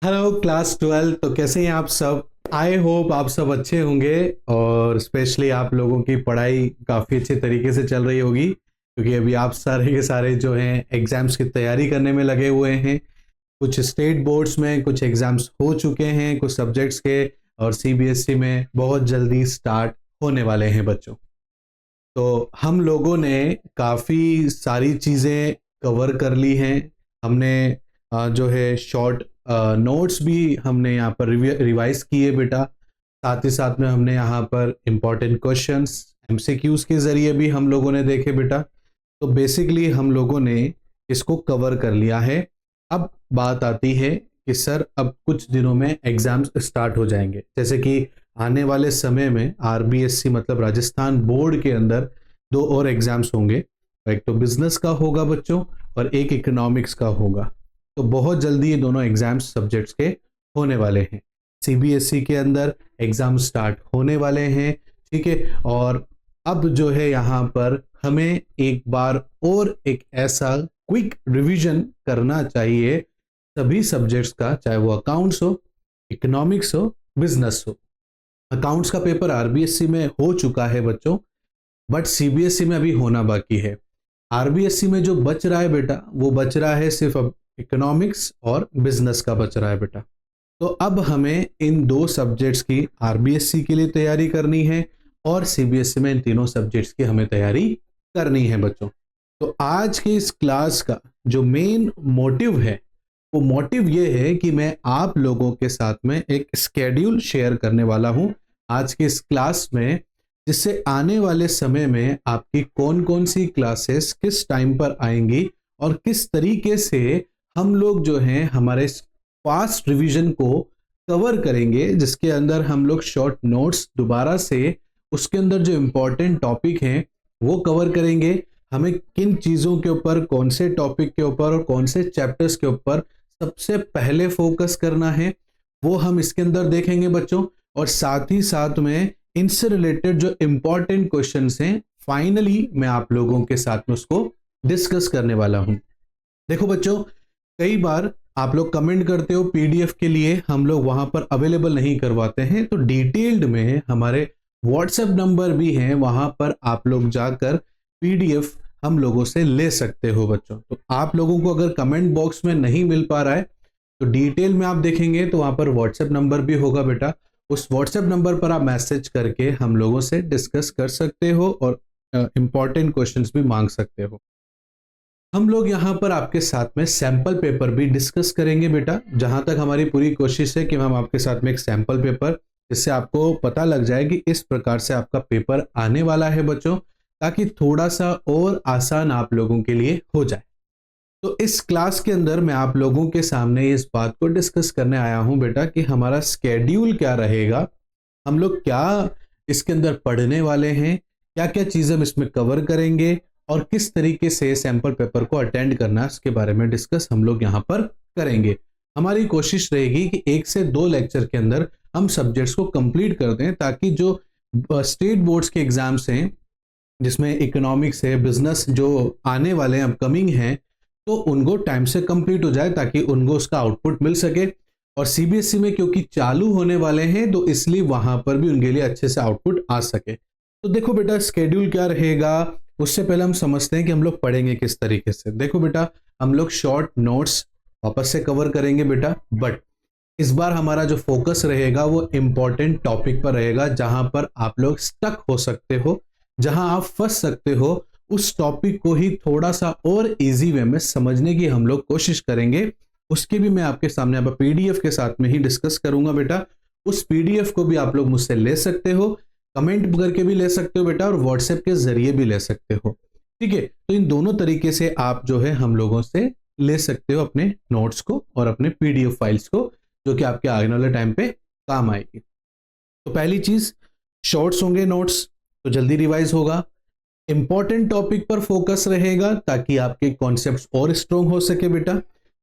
Hello class 12। तो कैसे हैं आप सब? आई होप आप सब अच्छे होंगे और स्पेशली आप लोगों की पढ़ाई काफ़ी अच्छे तरीके से चल रही होगी, क्योंकि अभी आप सारे के सारे जो हैं एग्ज़ाम्स की तैयारी करने में लगे हुए हैं। कुछ स्टेट बोर्ड्स में कुछ एग्ज़ाम्स हो चुके हैं कुछ सब्जेक्ट्स के, और सीबीएसई में बहुत जल्दी स्टार्ट होने वाले हैं बच्चों। तो हम लोगों ने काफ़ी सारी चीज़ें कवर कर ली हैं। हमने जो है शॉर्ट नोट्स भी हमने यहाँ पर रिवाइज किए बेटा। साथ ही साथ में हमने यहाँ पर इम्पोर्टेंट क्वेश्चंस एमसीक्यूज के ज़रिए भी हम लोगों ने देखे बेटा। तो बेसिकली हम लोगों ने इसको कवर कर लिया है। अब बात आती है कि सर अब कुछ दिनों में एग्ज़ाम्स स्टार्ट हो जाएंगे, जैसे कि आने वाले समय में आरबीएससी मतलब राजस्थान बोर्ड के अंदर दो और एग्जाम्स होंगे। एक तो बिजनेस का होगा बच्चों और एक इकोनॉमिक्स का होगा। तो बहुत जल्दी ये दोनों एग्जाम्स सब्जेक्ट्स के होने वाले हैं। सीबीएसई के अंदर एग्जाम स्टार्ट होने वाले हैं, ठीक है। और अब जो है यहाँ पर हमें एक बार और एक ऐसा क्विक रिवीजन करना चाहिए सभी सब्जेक्ट्स का, चाहे वो अकाउंट्स हो, इकोनॉमिक्स हो, बिजनेस हो। अकाउंट्स का पेपर आरबीएससी में हो चुका है बच्चों, बट सीबीएसई में अभी होना बाकी है। आरबीएससी में जो बच रहा है बेटा, वो बच रहा है सिर्फ अब इकोनॉमिक्स और बिजनेस का बच रहा है बेटा। तो अब हमें इन दो सब्जेक्ट्स की आरबीएससी के लिए तैयारी करनी है और सीबीएसई में इन तीनों सब्जेक्ट्स की हमें तैयारी करनी है बच्चों। तो आज के इस क्लास का जो मेन मोटिव है, वो मोटिव ये है कि मैं आप लोगों के साथ में एक स्केड्यूल शेयर करने वाला हूं आज के इस क्लास में, जिससे आने वाले समय में आपकी कौन कौन सी क्लासेस किस टाइम पर आएंगी और किस तरीके से हम लोग जो हैं हमारे फास्ट रिवीजन को कवर करेंगे, जिसके अंदर हम लोग शॉर्ट नोट्स दोबारा से उसके अंदर जो इम्पोर्टेंट टॉपिक हैं वो कवर करेंगे। हमें किन चीज़ों के ऊपर, कौन से टॉपिक के ऊपर और कौन से चैप्टर्स के ऊपर सबसे पहले फोकस करना है, वो हम इसके अंदर देखेंगे बच्चों। और साथ ही साथ में इनसे रिलेटेड जो इंपॉर्टेंट क्वेश्चंस हैं, फाइनली मैं आप लोगों के साथ में उसको डिस्कस करने वाला हूं। देखो बच्चों, कई बार आप लोग कमेंट करते हो पीडीएफ के लिए, हम लोग वहां पर अवेलेबल नहीं करवाते हैं। तो डिटेल्ड में हमारे व्हाट्सएप नंबर भी हैं, वहां पर आप लोग जाकर पीडीएफ हम लोगों से ले सकते हो बच्चों। तो आप लोगों को अगर कमेंट बॉक्स में नहीं मिल पा रहा है तो डिटेल में आप देखेंगे तो वहां पर व्हाट्सएप नंबर भी होगा बेटा। उस व्हाट्सएप नंबर पर आप मैसेज करके हम लोगों से डिस्कस कर सकते हो और इंपॉर्टेंट क्वेश्चंस भी मांग सकते हो। हम लोग यहाँ पर आपके साथ में सैंपल पेपर भी डिस्कस करेंगे बेटा। जहां तक हमारी पूरी कोशिश है कि हम आपके साथ में एक सैंपल पेपर, जिससे आपको पता लग जाए कि इस प्रकार से आपका पेपर आने वाला है बच्चों, ताकि थोड़ा सा और आसान आप लोगों के लिए हो जाए। तो इस क्लास के अंदर मैं आप लोगों के सामने इस बात को डिस्कस करने आया हूं बेटा कि हमारा स्केड्यूल क्या रहेगा, हम लोग क्या इसके अंदर पढ़ने वाले हैं, क्या क्या चीज़ें हम इसमें कवर करेंगे और किस तरीके से सैंपल पेपर को अटेंड करना है, इसके बारे में डिस्कस हम लोग यहाँ पर करेंगे। हमारी कोशिश रहेगी कि 1 से 2 लेक्चर के अंदर हम सब्जेक्ट्स को कंप्लीट कर दें, ताकि जो स्टेट बोर्ड्स के एग्जाम्स हैं, जिसमें इकोनॉमिक्स है, बिजनेस जो आने वाले हैं, अपकमिंग हैं, तो उनको टाइम से कंप्लीट हो जाए, ताकि उनको उसका आउटपुट मिल सके। और सीबीएसई में क्योंकि चालू होने वाले हैं, तो इसलिए वहां पर भी उनके लिए अच्छे से आउटपुट आ सके। तो देखो बेटा, स्केड्यूल क्या रहेगा उससे पहले हम समझते हैं कि हम लोग पढ़ेंगे किस तरीके से। देखो बेटा, हम लोग शॉर्ट नोट्स वापस से कवर करेंगे बेटा, बट इस बार हमारा जो फोकस रहेगा वो इंपॉर्टेंट टॉपिक पर रहेगा, जहां पर आप लोग स्टक हो सकते हो, जहां आप फंस सकते हो। उस टॉपिक को ही थोड़ा सा और इजी वे में समझने की हम लोग कोशिश करेंगे। उसके भी मैं आपके सामने अब पीडीएफ के साथ में ही डिस्कस करूंगा बेटा। उस पीडीएफ को भी आप लोग मुझसे ले सकते हो, कमेंट करके भी ले सकते हो बेटा, और व्हाट्सएप के जरिए भी ले सकते हो, ठीक है। तो इन दोनों तरीके से आप जो है हम लोगों से ले सकते हो अपने नोट्स को और अपने पीडीएफ फाइल्स को, जो कि आपके आने वाले टाइम पे काम आएगी। तो पहली चीज, शॉर्ट्स होंगे नोट्स, तो जल्दी रिवाइज होगा। इंपॉर्टेंट टॉपिक पर फोकस रहेगा ताकि आपके कॉन्सेप्ट्स और स्ट्रॉन्ग हो सके बेटा।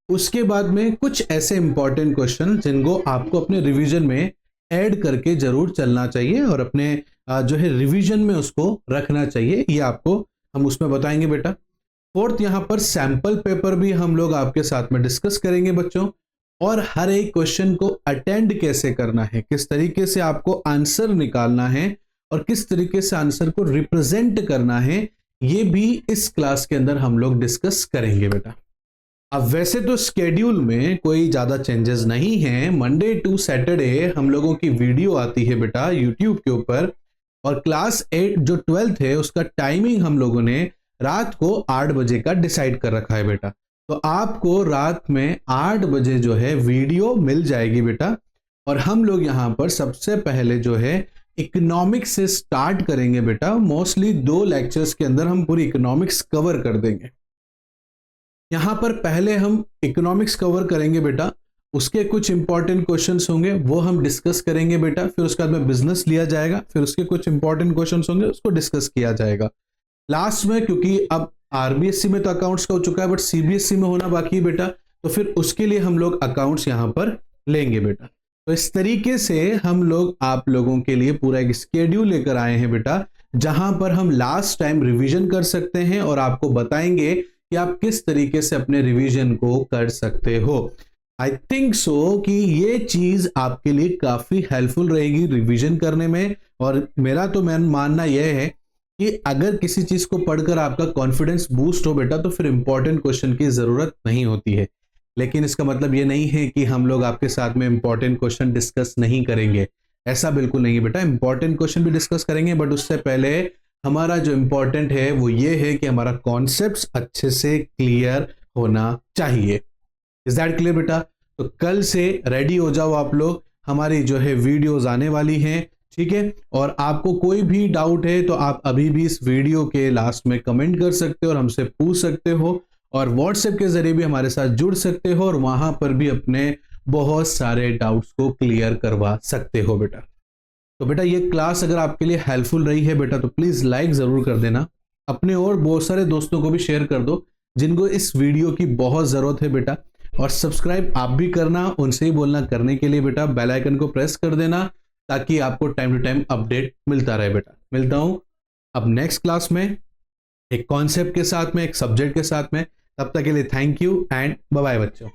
उसके बाद में कुछ ऐसे इंपॉर्टेंट क्वेश्चन जिनको आपको अपने रिवीजन में ऐड करके जरूर चलना चाहिए और अपने जो है रिवीजन में उसको रखना चाहिए, ये आपको हम उसमें बताएंगे बेटा। फोर्थ, यहाँ पर सैंपल पेपर भी हम लोग आपके साथ में डिस्कस करेंगे बच्चों। और हर एक क्वेश्चन को अटेंड कैसे करना है, किस तरीके से आपको आंसर निकालना है और किस तरीके से आंसर को रिप्रेजेंट करना है, ये भी इस क्लास के अंदर हम लोग डिस्कस करेंगे बेटा। अब वैसे तो स्केड्यूल में कोई ज्यादा चेंजेस नहीं है, मंडे टू सैटरडे हम लोगों की वीडियो आती है बेटा यूट्यूब के ऊपर, और क्लास 8 जो 12th है उसका टाइमिंग हम लोगों ने रात को 8 बजे का डिसाइड कर रखा है बेटा। तो आपको रात में 8 बजे जो है वीडियो मिल जाएगी बेटा। और हम लोग यहाँ पर सबसे पहले जो है इकोनॉमिक्स से स्टार्ट करेंगे बेटा। मोस्टली 2 लेक्चर्स के अंदर हम पूरी इकोनॉमिक्स कवर कर देंगे। यहां पर पहले हम इकोनॉमिक्स कवर करेंगे बेटा, उसके कुछ इंपॉर्टेंट क्वेश्चंस होंगे वो हम डिस्कस करेंगे बेटा। फिर उसके बाद में बिजनेस लिया जाएगा, फिर उसके कुछ इंपॉर्टेंट क्वेश्चंस होंगे उसको डिस्कस किया जाएगा। लास्ट में क्योंकि अब आरबीएससी में तो अकाउंट्स का हो चुका है बट सीबीएसई में होना बाकी है बेटा, तो फिर उसके लिए हम लोग अकाउंट्स यहां पर लेंगे बेटा। तो इस तरीके से हम लोग आप लोगों के लिए पूरा एक स्केड्यूल लेकर आए हैं बेटा, जहां पर हम लास्ट टाइम रिवीजन कर सकते हैं और आपको बताएंगे कि आप किस तरीके से अपने रिवीजन को कर सकते हो। आई थिंक सो कि ये चीज आपके लिए काफी हेल्पफुल रहेगी रिवीजन करने में। और मेरा तो मानना यह है कि अगर किसी चीज को पढ़कर आपका कॉन्फिडेंस बूस्ट हो बेटा तो फिर इंपॉर्टेंट क्वेश्चन की जरूरत नहीं होती है। लेकिन इसका मतलब ये नहीं है कि हम लोग आपके साथ में इंपॉर्टेंट क्वेश्चन डिस्कस नहीं करेंगे, ऐसा बिल्कुल नहीं है बेटा। इंपॉर्टेंट क्वेश्चन भी डिस्कस करेंगे बट उससे पहले हमारा जो इंपॉर्टेंट है वो ये है कि हमारा कॉन्सेप्ट्स अच्छे से क्लियर होना चाहिए। इज दैट क्लियर बेटा? तो कल से रेडी हो जाओ आप लोग, हमारी जो है वीडियोस आने वाली हैं, ठीक है। और आपको कोई भी डाउट है तो आप अभी भी इस वीडियो के लास्ट में कमेंट कर सकते हो और हमसे पूछ सकते हो, और व्हाट्सएप के जरिए भी हमारे साथ जुड़ सकते हो और वहां पर भी अपने बहुत सारे डाउट्स को क्लियर करवा सकते हो बेटा। तो बेटा ये क्लास अगर आपके लिए हेल्पफुल रही है बेटा तो प्लीज लाइक जरूर कर देना, अपने और बहुत सारे दोस्तों को भी शेयर कर दो जिनको इस वीडियो की बहुत जरूरत है बेटा। और सब्सक्राइब आप भी करना, उनसे ही बोलना करने के लिए बेटा, बेल आइकन को प्रेस कर देना ताकि आपको टाइम टू टाइम अपडेट मिलता रहे बेटा। मिलता हूं अब नेक्स्ट क्लास में एक कॉन्सेप्ट के साथ में, एक सब्जेक्ट के साथ में। तब तक के लिए thank you and bye bye बच्चों।